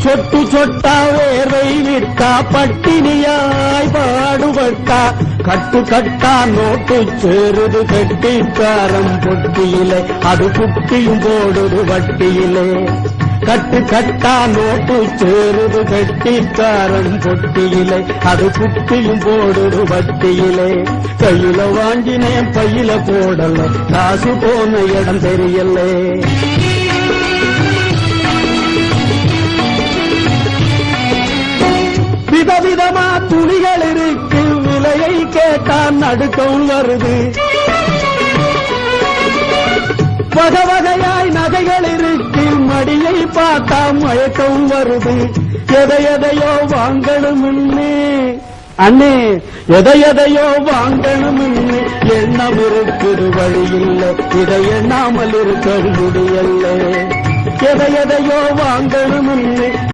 சொட்டு சொட்டா வேர்வை விட்டா பட்டினியாய் பாடுபட்டா கட்டு கட்டா நோட்டு சேருது கெட்டிக்காரம் பொட்டியிலே அது குட்டியும் போடுது வட்டியிலே கட்டு கட்டா நோட்டு சேருது கெட்டிக்காரம் பொட்டியிலே அது குட்டியும் போடுது வட்டியிலே கையில வாங்கினேன் பையில போடல காசு போன இடம் தெரியல விதவிதமா துணிகள் இருக்கு விலையை கேட்டான் நடுக்கம் வருது வகை வகையாய் நகைகள் இருக்கு மடியை பார்த்தா மயக்கம் வருது எதையோ வாங்கணும்னு அண்ணே எதையோ வாங்கணும்னு எண்ணம் இருக்குது வழி இல்லை இதை எண்ணாமல் இருக்க முடியல எதையோ வாங்கணும்னு